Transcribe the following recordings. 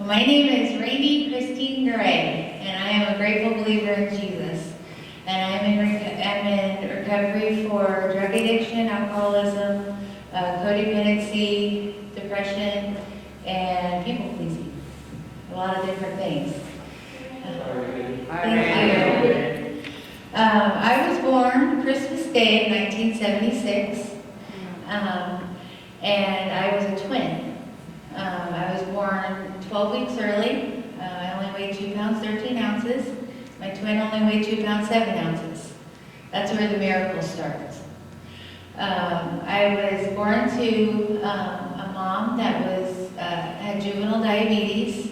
My name is Randi Gray, and I am a grateful believer in Jesus. And I'm in recovery for drug addiction, alcoholism, codependency, depression, and people pleasing. A lot of different things. Thank you. I was born Christmas Day of 1976, and I was a twin. I was born 12 weeks early. I only weighed 2 pounds 13 ounces. My twin only weighed 2 pounds 7 ounces. That's where the miracle starts. I was born to a mom that had juvenile diabetes.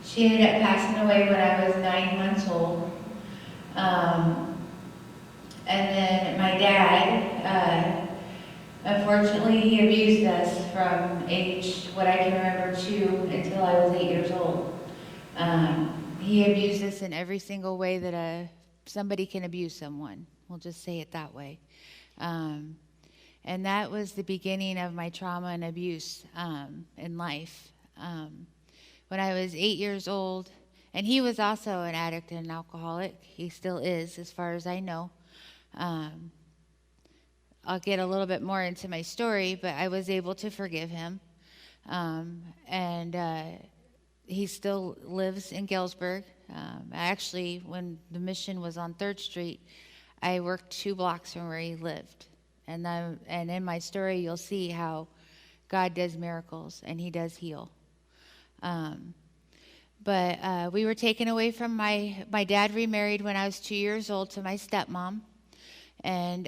She ended up passing away when I was 9 months old. And then my dad, unfortunately, he abused us from age, what I can remember, 2 until I was 8 years old. He abused us in every single way that somebody can abuse someone. We'll just say it that way. And that was the beginning of my trauma and abuse in life. When I was 8 years old, and he was also an addict and an alcoholic. He still is, as far as I know. I'll get a little bit more into my story, but I was able to forgive him. And he still lives in Galesburg. Actually, when the mission was on 3rd Street, I worked 2 blocks from where he lived. And in my story, you'll see how God does miracles and he does heal. But we were taken away from my dad remarried when I was 2 years old to my stepmom. And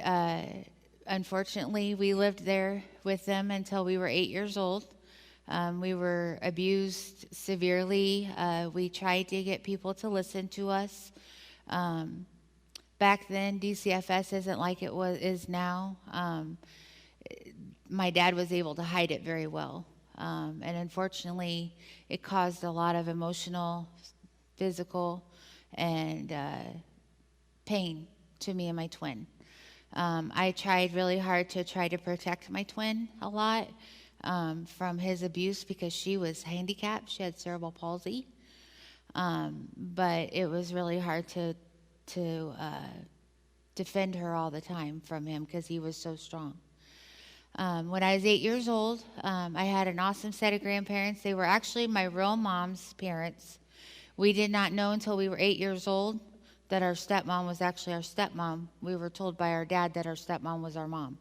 unfortunately, we lived there with them until we were 8 years old. We were abused severely. We tried to get people to listen to us. Back then, DCFS isn't like it is now. My dad was able to hide it very well. And unfortunately, it caused a lot of emotional, physical, and pain to me and my twin. I tried really hard to try to protect my twin a lot from his abuse because she was handicapped. She had cerebral palsy. But it was really hard to defend her all the time from him because he was so strong. When I was 8 years old, I had an awesome set of grandparents. They were actually my real mom's parents. We did not know until we were 8 years old that our stepmom was actually our stepmom. We were told by our dad that our stepmom was our mom.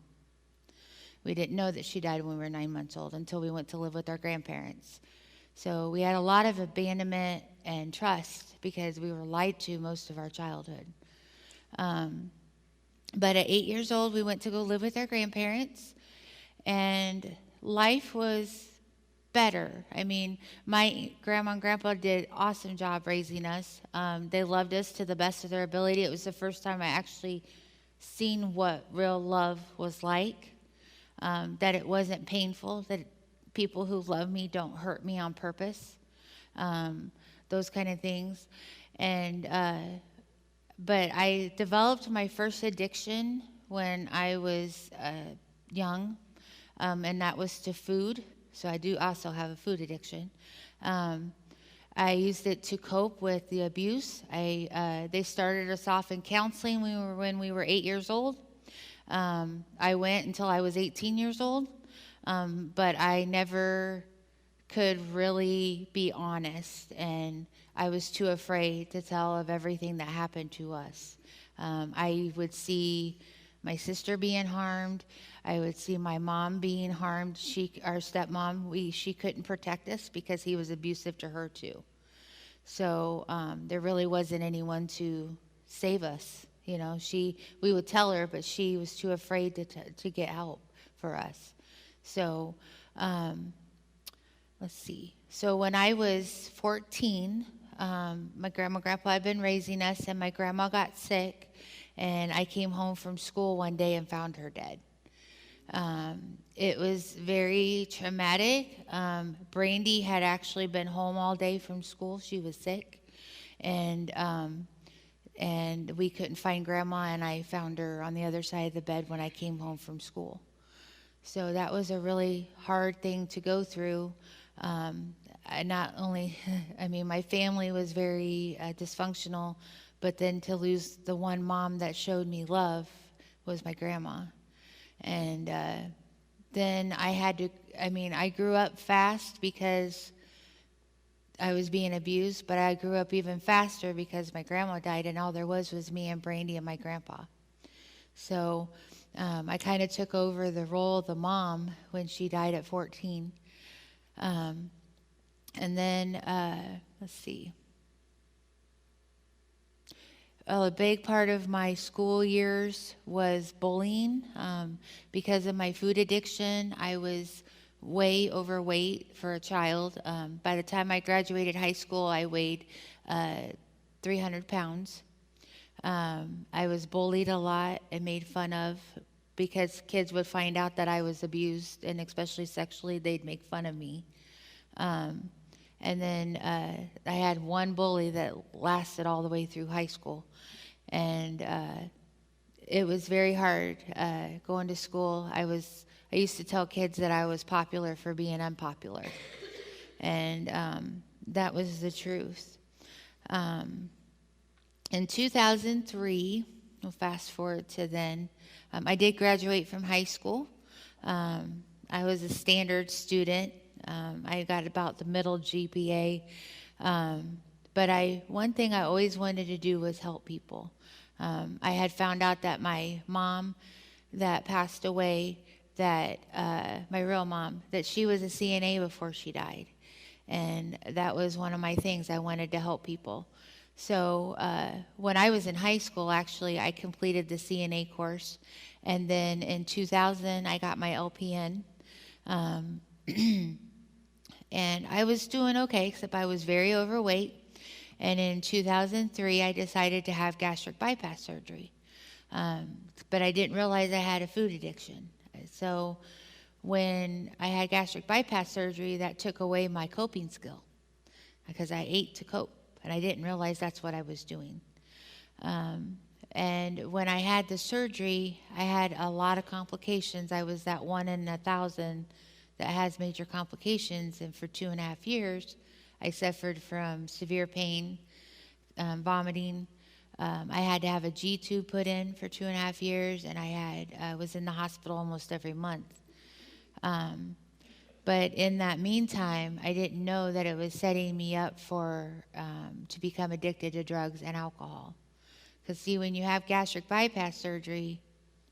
We didn't know that she died when we were 9 months old until we went to live with our grandparents. So we had a lot of abandonment and trust because we were lied to most of our childhood. But at 8 years old, we went to go live with our grandparents. And life was better. I mean, my grandma and grandpa did an awesome job raising us. They loved us to the best of their ability. It was the first time I actually seen what real love was like, that it wasn't painful, that people who love me don't hurt me on purpose, those kind of things. And but I developed my first addiction when I was young. And that was to food. So I do also have a food addiction. I used it to cope with the abuse. They started us off in counseling when we were 8 years old. I went until I was 18 years old, but I never could really be honest, and I was too afraid to tell of everything that happened to us. I would see my sister being harmed. I would see my mom being harmed. Our stepmom, she couldn't protect us because he was abusive to her too. So there really wasn't anyone to save us. You know, we would tell her, but she was too afraid to get help for us. So let's see. So when I was 14, my grandma and grandpa had been raising us, and my grandma got sick. And I came home from school one day and found her dead. It was very traumatic. Brandy had actually been home all day from school. She was sick. And we couldn't find Grandma, and I found her on the other side of the bed when I came home from school. So that was a really hard thing to go through. I not only, I mean, my family was very dysfunctional, but then to lose the one mom that showed me love was my grandma. And then I had to, I mean, I grew up fast because I was being abused, but I grew up even faster because my grandma died, and all there was me and Brandy and my grandpa. So I kind of took over the role of the mom when she died at 14. And then, let's see. Well, a big part of my school years was bullying. Because of my food addiction, I was way overweight for a child. By the time I graduated high school, I weighed 300 pounds. I was bullied a lot and made fun of because kids would find out that I was abused, and especially sexually, they'd make fun of me. And then I had one bully that lasted all the way through high school. And it was very hard going to school. I used to tell kids that I was popular for being unpopular. And that was the truth. In 2003, we'll fast forward to then, I did graduate from high school. I was a standard student. I got about the middle GPA. But one thing I always wanted to do was help people. I had found out that my mom that passed away, that my real mom, that she was a CNA before she died. And that was one of my things. I wanted to help people. So when I was in high school, actually, I completed the CNA course. And then in 2000, I got my LPN. And I was doing okay, except I was very overweight. And in 2003, I decided to have gastric bypass surgery. But I didn't realize I had a food addiction. So when I had gastric bypass surgery, that took away my coping skill because I ate to cope. And I didn't realize that's what I was doing. And when I had the surgery, I had a lot of complications. I was that 1 in 1,000 that has major complications. And for 2.5 years, I suffered from severe pain, vomiting. I had to have a G tube put in for 2.5 years, and I was in the hospital almost every month. But in that meantime, I didn't know that it was setting me up to become addicted to drugs and alcohol. Because see, when you have gastric bypass surgery,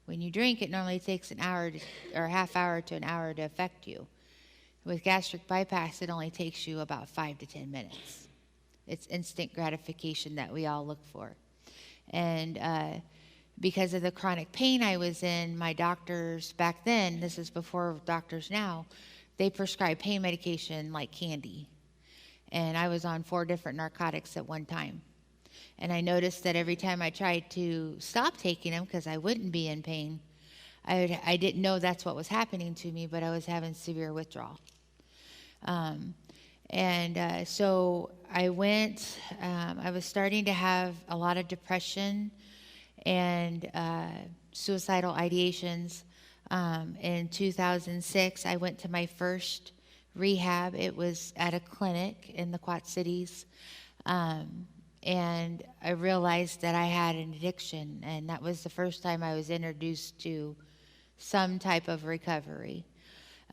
when you drink, it normally takes an hour or a half hour to an hour to affect you. With gastric bypass, it only takes you about 5 to 10 minutes. It's instant gratification that we all look for. And because of the chronic pain I was in, my doctors back then, this is before doctors now, they prescribed pain medication like candy. And I was on 4 different narcotics at one time. And I noticed that every time I tried to stop taking them because I wouldn't be in pain, I didn't know that's what was happening to me, but I was having severe withdrawal. So I went, I was starting to have a lot of depression and suicidal ideations. In 2006, I went to my first rehab. It was at a clinic in the Quad Cities. And I realized that I had an addiction, and that was the first time I was introduced to some type of recovery.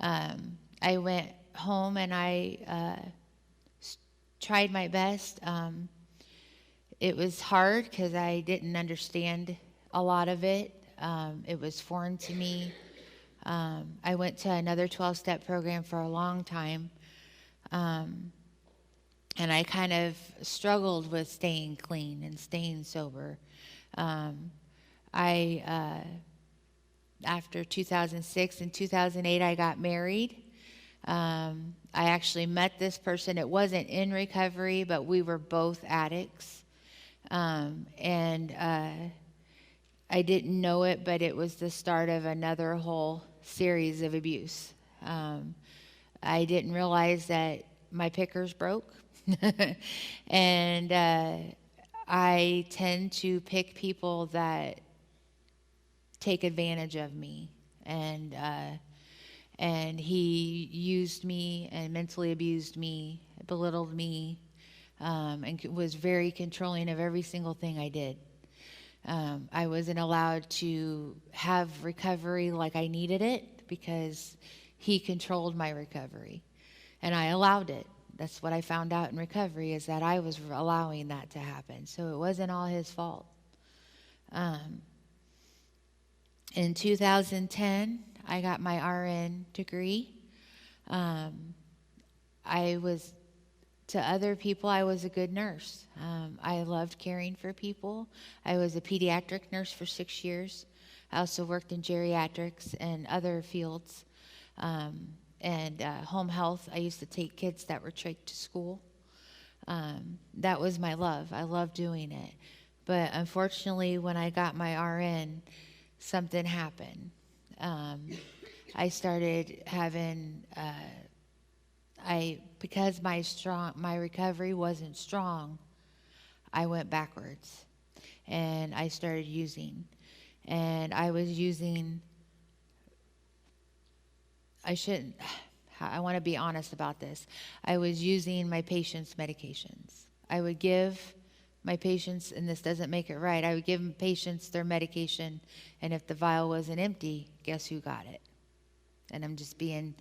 I went home and I tried my best. It was hard because I didn't understand a lot of it. It was foreign to me. I went to another 12-step program for a long time. And I kind of struggled with staying clean and staying sober. After 2006 and 2008, I got married. I actually met this person. It wasn't in recovery, but we were both addicts. I didn't know it, but it was the start of another whole series of abuse. I didn't realize that my pickers broke. And I tend to pick people that take advantage of me. And he used me and mentally abused me belittled me, and was very controlling of every single thing I did. I wasn't allowed to have recovery like I needed it because he controlled my recovery, and I allowed it. That's what I found out in recovery, is that I was allowing that to happen. So it wasn't all his fault. In 2010, I got my RN degree. To other people, I was a good nurse. I loved caring for people. I was a pediatric nurse for 6 years. I also worked in geriatrics and other fields. And home health. I used to take kids that were trach to school. That was my love. I loved doing it. But unfortunately, when I got my RN, something happened. I started having, because my recovery wasn't strong, I went backwards, and I started using, and I was using. I want to be honest about this. I was using my patients' medications. I would give my patients, and this doesn't make it right, I would give patients their medication, and if the vial wasn't empty, guess who got it? And I'm just being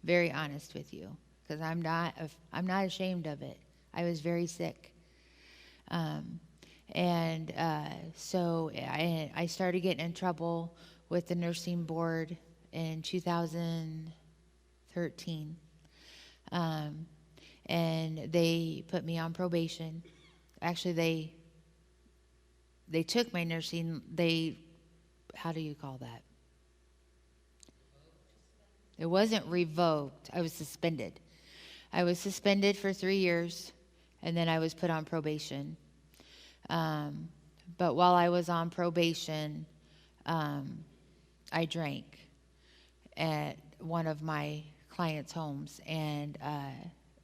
very honest with you, because I'm not ashamed of it. I was very sick. So I started getting in trouble with the nursing board in 2013. And they put me on probation. Actually, they took my nursing, how do you call that? It wasn't revoked. I was suspended. I was suspended for 3 years, and then I was put on probation. But while I was on probation, I drank at one of my clients' homes and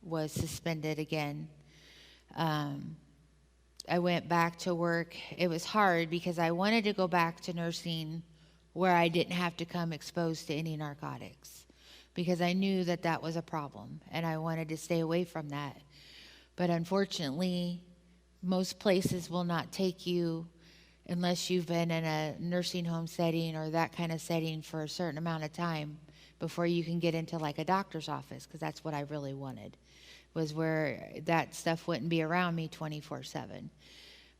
was suspended again. I went back to work. It was hard because I wanted to go back to nursing where I didn't have to come exposed to any narcotics, because I knew that that was a problem, and I wanted to stay away from that. But unfortunately, most places will not take you unless you've been in a nursing home setting or that kind of setting for a certain amount of time before you can get into like a doctor's office, because that's what I really wanted, was where that stuff wouldn't be around me 24/7.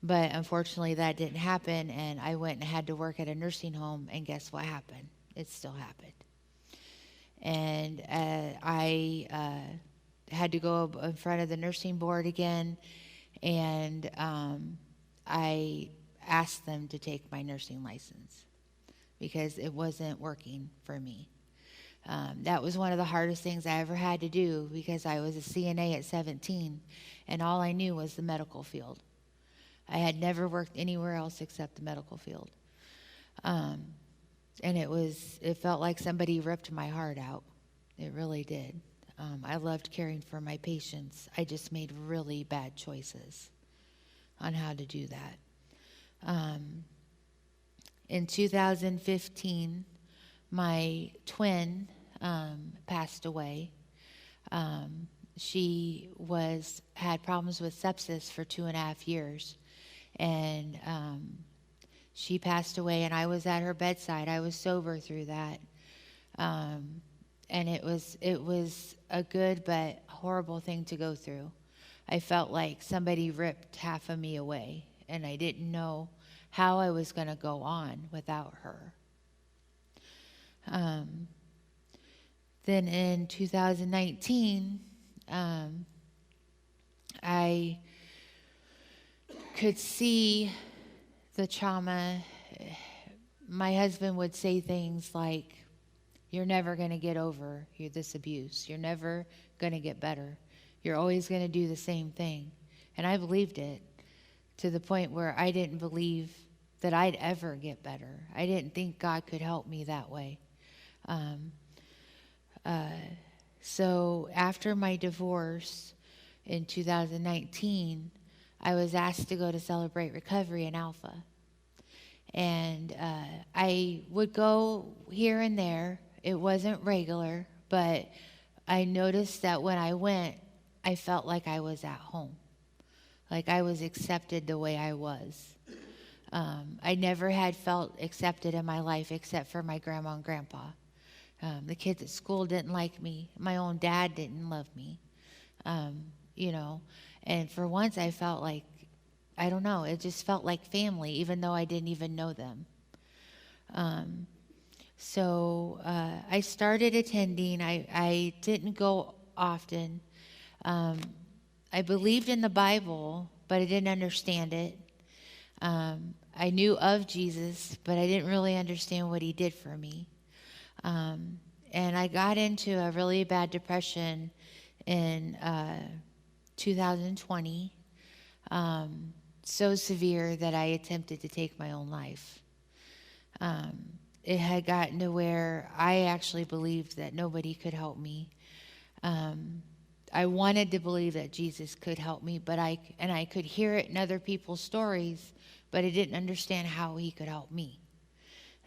But unfortunately, that didn't happen, and I went and had to work at a nursing home, and guess what happened? It still happened. And I had to go in front of the nursing board again, and I asked them to take my nursing license because it wasn't working for me. That was one of the hardest things I ever had to do, because I was a CNA at 17, and all I knew was the medical field. I had never worked anywhere else except the medical field. And it felt like somebody ripped my heart out. It really did. I loved caring for my patients. I just made really bad choices on how to do that. In 2015, my twin passed away. She had problems with sepsis for 2.5 years, and she passed away, and I was at her bedside. I was sober through that, and it was a good but horrible thing to go through. I felt like somebody ripped half of me away, and I didn't know how I was going to go on without her. Then in 2019, I could see the trauma. My husband would say things like, "You're never going to get over this abuse. You're never going to get better. You're always going to do the same thing." And I believed it, to the point where I didn't believe that I'd ever get better. I didn't think God could help me that way. So after my divorce in 2019, I was asked to go to Celebrate Recovery in Alpha. And I would go here and there. It wasn't regular, but I noticed that when I went, I felt like I was at home, like I was accepted the way I was. I never had felt accepted in my life except for my grandma and grandpa. The kids at school didn't like me. My own dad didn't love me. You know, and for once I felt like, I don't know, it just felt like family, even though I didn't even know them. So I started attending. I didn't go often. I believed in the Bible, but I didn't understand it. I knew of Jesus, but I didn't really understand what he did for me. And I got into a really bad depression in 2020, so severe that I attempted to take my own life. It had gotten to where I actually believed that nobody could help me. I wanted to believe that Jesus could help me, but I could hear it in other people's stories, but I didn't understand how he could help me.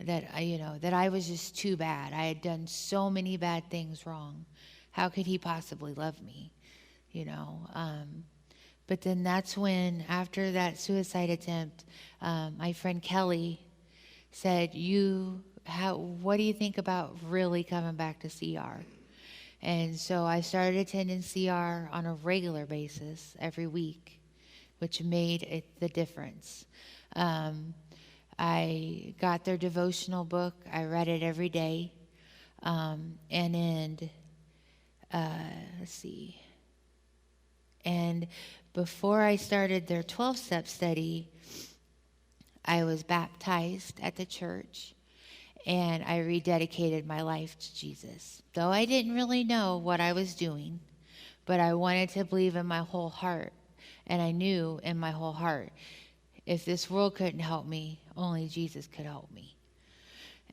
That I was just too bad. I had done so many bad things wrong. How could he possibly love me? But then that's when, after that suicide attempt, my friend Kelly said, what do you think about really coming back to CR? And so I started attending CR on a regular basis every week, which made the difference. I got their devotional book. I read it every day. And before I started their 12-step study, I was baptized at the church, and I rededicated my life to Jesus. Though I didn't really know what I was doing, but I wanted to believe in my whole heart. And I knew in my whole heart, if this world couldn't help me, only Jesus could help me.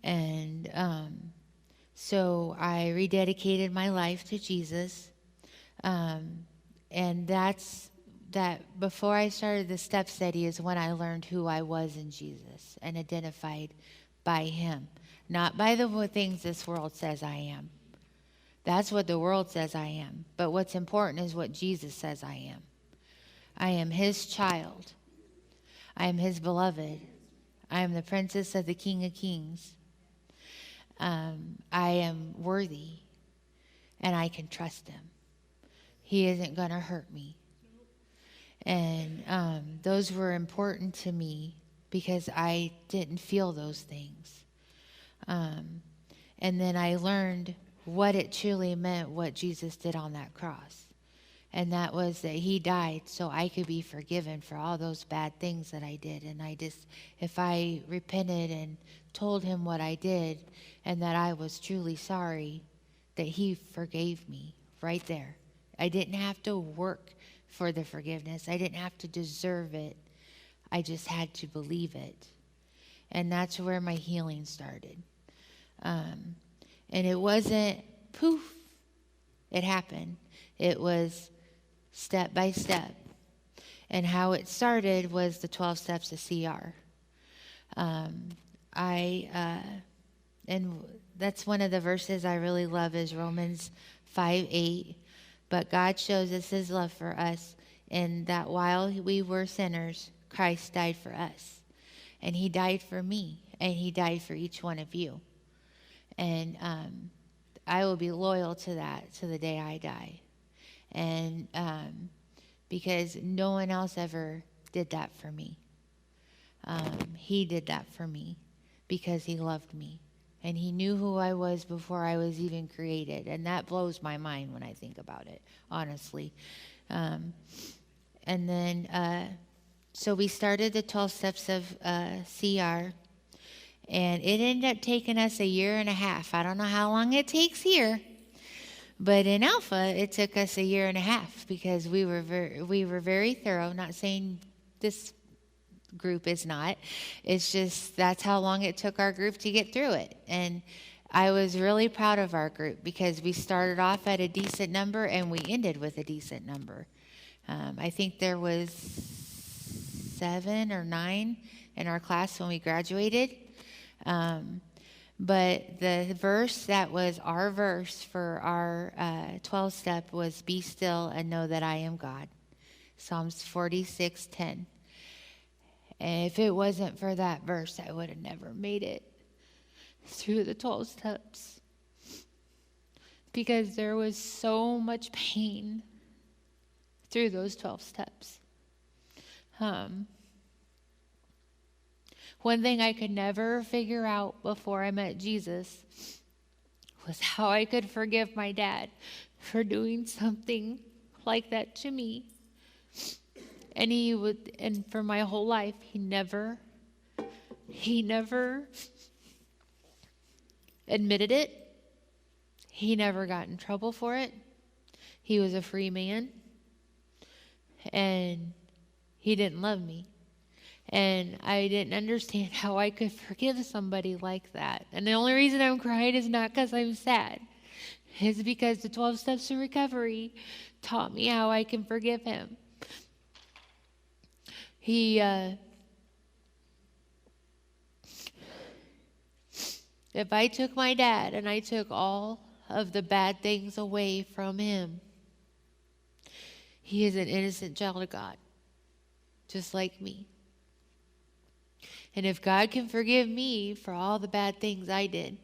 And so I rededicated my life to Jesus. And that before I started the step study is when I learned who I was in Jesus and identified by him, not by the things this world says I am. That's what the world says I am. But what's important is what Jesus says I am. I am his child. I am his beloved. I am the princess of the King of Kings. I am worthy, and I can trust him. He isn't going to hurt me. And those were important to me because I didn't feel those things. And then I learned what it truly meant, what Jesus did on that cross. And that was that he died so I could be forgiven for all those bad things that I did. And if I repented and told him what I did and that I was truly sorry, that he forgave me right there. I didn't have to work for the forgiveness. I didn't have to deserve it. I just had to believe it. And that's where my healing started. And it wasn't poof, it happened. It was step by step. And how it started was the 12 steps of CR. And that's one of the verses I really love is Romans 5:8. But God shows us his love for us in that while we were sinners, Christ died for us. And he died for me, and he died for each one of you. And I will be loyal to that to the day I die. And because no one else ever did that for me. He did that for me because he loved me. And he knew who I was before I was even created. And that blows my mind when I think about it, honestly. And then, so we started the 12 steps of CR. And it ended up taking us 1.5 years. I don't know how long it takes here. But in Alpha, it took us 1.5 years because we were very thorough. Not saying this group is not. It's just that's how long it took our group to get through it. And I was really proud of our group because we started off at a decent number and we ended with a decent number. I think there was 7 or 9 in our class when we graduated. But the verse that was our verse for our 12-step was, "Be still and know that I am God." Psalms 46:10. And if it wasn't for that verse, I would have never made it through the 12 steps. Because there was so much pain through those 12 steps. One thing I could never figure out before I met Jesus was how I could forgive my dad for doing something like that to me. And for my whole life, he never admitted it. He never got in trouble for it. He was a free man. And he didn't love me. And I didn't understand how I could forgive somebody like that. And the only reason I'm crying is not because I'm sad. It's because the 12 steps to recovery taught me how I can forgive him. If I took my dad and I took all of the bad things away from him, he is an innocent child of God, just like me. And if God can forgive me for all the bad things I did,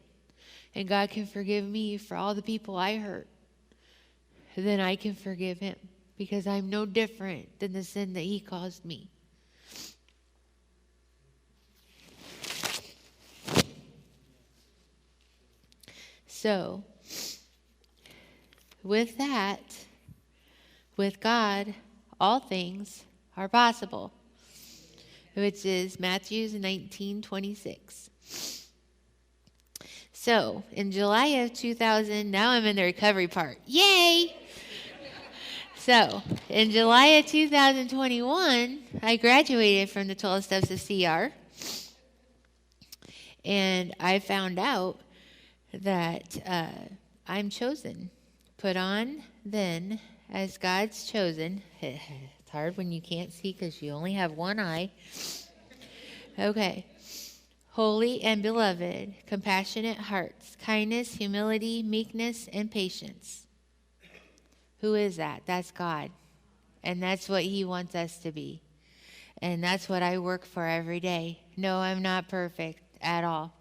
and God can forgive me for all the people I hurt, then I can forgive him, because I'm no different than the sin that he caused me. So, with that, with God, all things are possible, which is Matthew 19:26. So, in July of 2000, now I'm in the recovery part. Yay! So, in July of 2021, I graduated from the 12 Steps of CR. And I found out that I'm chosen. Put on then as God's chosen. It's hard when you can't see because you only have one eye. Okay. Holy and beloved, compassionate hearts, kindness, humility, meekness, and patience. Who is that? That's God. And that's what he wants us to be. And that's what I work for every day. No, I'm not perfect at all.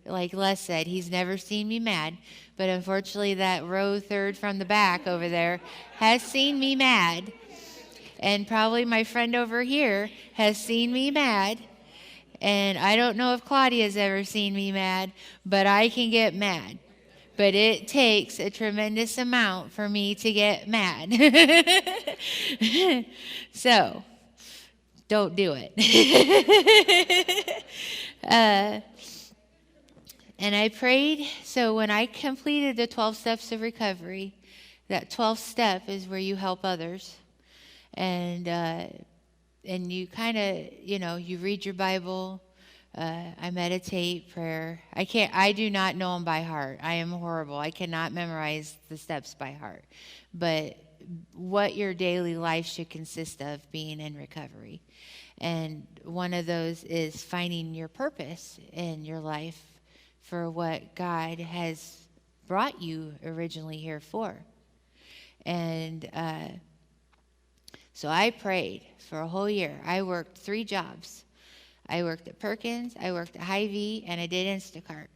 Like Les said, he's never seen me mad. But unfortunately, that row third from the back over there has seen me mad. And probably my friend over here has seen me mad. And I don't know if Claudia's ever seen me mad, but I can get mad. But it takes a tremendous amount for me to get mad. So, don't do it. And I prayed. So when I completed the 12 steps of recovery, that 12th step is where you help others. And you kind of, you read your Bible. I meditate, prayer. I do not know them by heart. I am horrible. I cannot memorize the steps by heart. But what your daily life should consist of being in recovery. And one of those is finding your purpose in your life for what God has brought you originally here for. And so I prayed for a whole year. I worked 3 jobs. I worked at Perkins, I worked at Hy-Vee, and I did Instacart.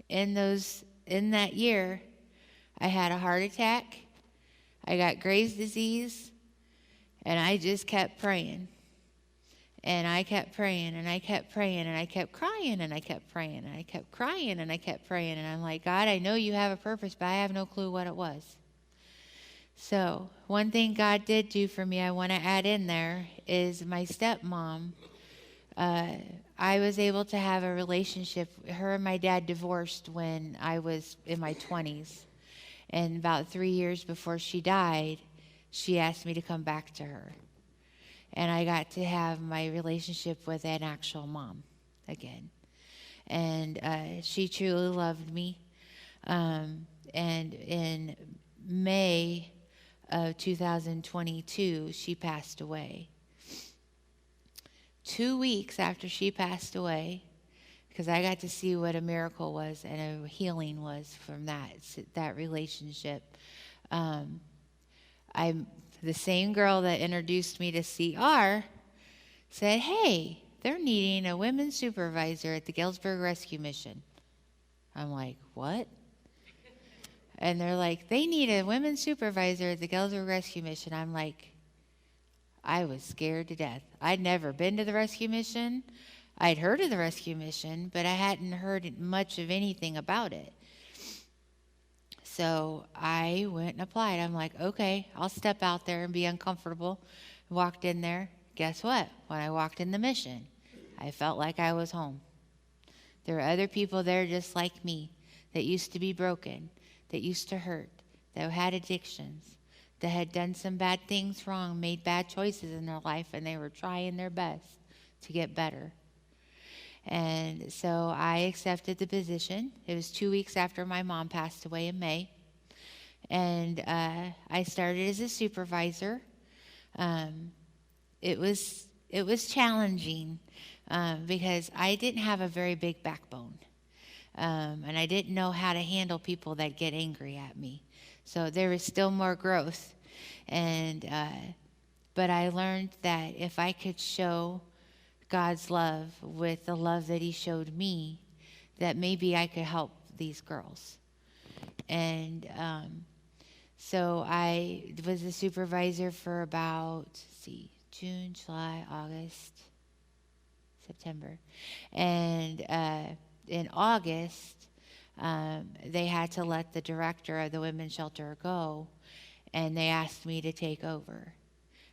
In that year, I had a heart attack, I got Graves' disease, and I just kept praying. And I kept praying, and I kept praying, and I kept crying, and I kept praying, and I kept crying, and I kept praying. And I'm like, God, I know you have a purpose, but I have no clue what it was. So one thing God did do for me, I want to add in there, is my stepmom. I was able to have a relationship. Her and my dad divorced when I was in my 20s. And about 3 years before she died, she asked me to come back to her. And I got to have my relationship with an actual mom again. And she truly loved me. And in May of 2022, she passed away. 2 weeks after she passed away, because I got to see what a miracle was and a healing was from that relationship. I'm the same girl that introduced me to CR said, hey, they're needing a women's supervisor at the Galesburg Rescue Mission. I'm like, what? And they're like, they need a women's supervisor at the Galesburg Rescue Mission. I'm like, I was scared to death. I'd never been to the rescue mission. I'd heard of the rescue mission, but I hadn't heard much of anything about it. So I went and applied. I'm like, okay, I'll step out there and be uncomfortable. Walked in there. Guess what? When I walked in the mission, I felt like I was home. There were other people there just like me that used to be broken, that used to hurt, that had addictions, that had done some bad things wrong, made bad choices in their life, and they were trying their best to get better. And so I accepted the position. It was 2 weeks after my mom passed away in May. And I started as a supervisor. It was challenging because I didn't have a very big backbone. And I didn't know how to handle people that get angry at me. So there was still more growth. And but I learned that if I could show God's love with the love that he showed me, that maybe I could help these girls. And so I was a supervisor for about, June, July, August, September. And in August, they had to let the director of the women's shelter go, and they asked me to take over.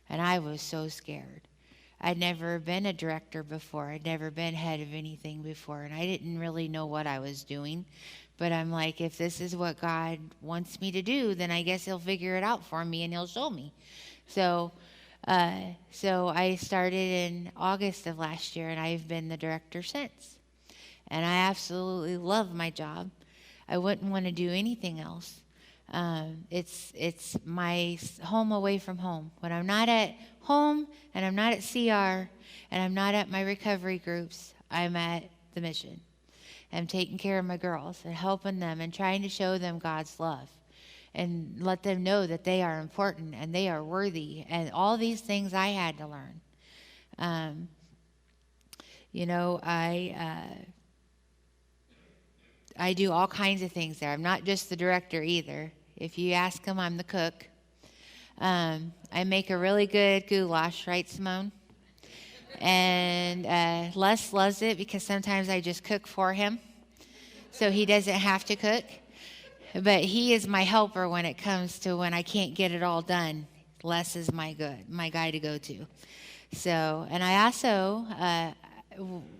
And I was so scared. I'd never been a director before. I'd never been head of anything before, and I didn't really know what I was doing. But I'm like, if this is what God wants me to do, then I guess he'll figure it out for me and he'll show me. So I started in August of last year, and I've been the director since. And I absolutely love my job. I wouldn't want to do anything else. It's my home away from home. When I'm not at home and I'm not at CR and I'm not at my recovery groups, I'm at the mission. I'm taking care of my girls and helping them and trying to show them God's love and let them know that they are important and they are worthy, and all these things I had to learn. I do all kinds of things there. I'm not just the director either. If you ask them, I'm the cook. I make a really good goulash, right, Simone? And Les loves it because sometimes I just cook for him, so he doesn't have to cook. But he is my helper when it comes to when I can't get it all done. Les is my guy to go to. So, and I also,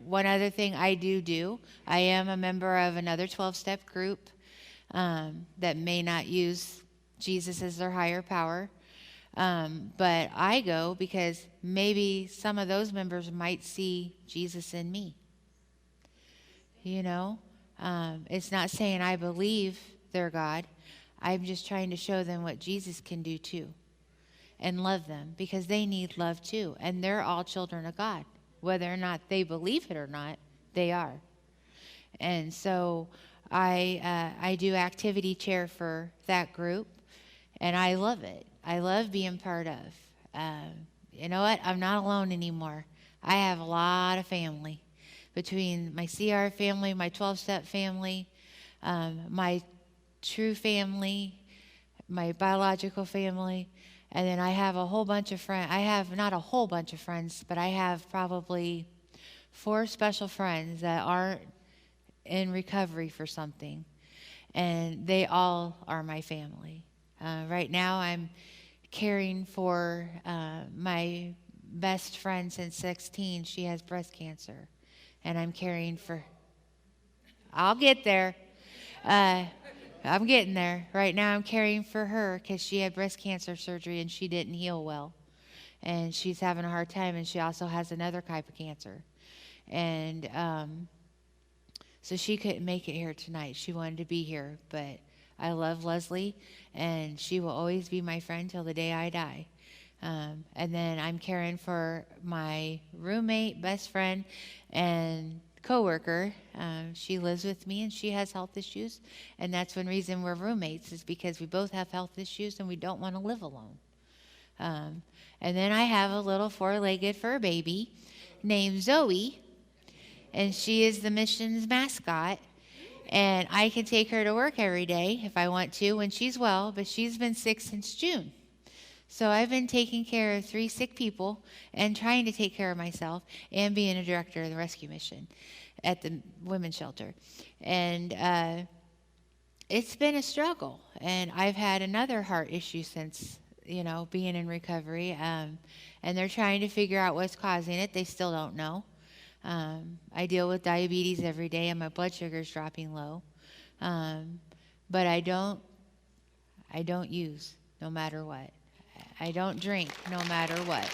one other thing I do, I am a member of another 12-step group that may not use Jesus as their higher power. But I go because maybe some of those members might see Jesus in me. It's not saying I believe their God. I'm just trying to show them what Jesus can do too, and love them because they need love too. And they're all children of God. Whether or not they believe it or not, they are. And so I do activity chair for that group, and I love it. I love being part of. You know what? I'm not alone anymore. I have a lot of family. Between my CR family, my 12-step family, my true family, my biological family, and then I have a whole bunch of friends. I have not a whole bunch of friends, but I have probably 4 special friends that aren't in recovery for something, and they all are my family. Right now I'm caring for my best friend since 16. She has breast cancer, and I'm caring for... I'll get there. I'm getting there. Right now I'm caring for her because she had breast cancer surgery and she didn't heal well. And she's having a hard time, and she also has another type of cancer. And so she couldn't make it here tonight. She wanted to be here, but I love Leslie, and she will always be my friend till the day I die. And then I'm caring for my roommate, best friend, and coworker. She lives with me and she has health issues, and that's one reason we're roommates, is because we both have health issues and we don't want to live alone. And then I have a little 4-legged fur baby named Zoe, and she is the mission's mascot. And I can take her to work every day if I want to when she's well, but she's been sick since June. So I've been taking care of 3 sick people and trying to take care of myself and being a director of the rescue mission at the women's shelter. And it's been a struggle. And I've had another heart issue since, being in recovery. And they're trying to figure out what's causing it. They still don't know. I deal with diabetes every day and my blood sugar is dropping low. But I don't use no matter what. I don't drink no matter what.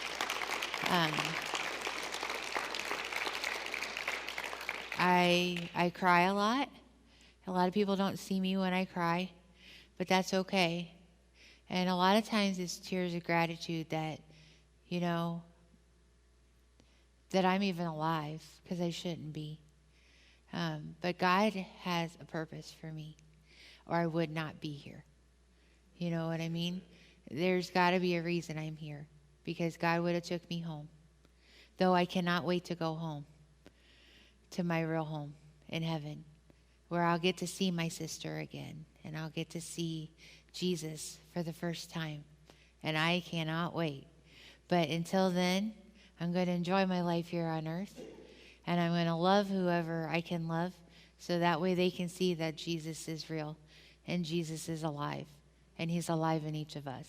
I cry a lot. A lot of people don't see me when I cry, but that's okay. And a lot of times it's tears of gratitude that, that I'm even alive, because I shouldn't be. But God has a purpose for me, or I would not be here. You know what I mean? There's got to be a reason I'm here, because God would have took me home. Though I cannot wait to go home, to my real home in heaven, where I'll get to see my sister again, and I'll get to see Jesus for the first time. And I cannot wait. But until then, I'm going to enjoy my life here on earth, and I'm going to love whoever I can love, so that way they can see that Jesus is real and Jesus is alive, and he's alive in each of us.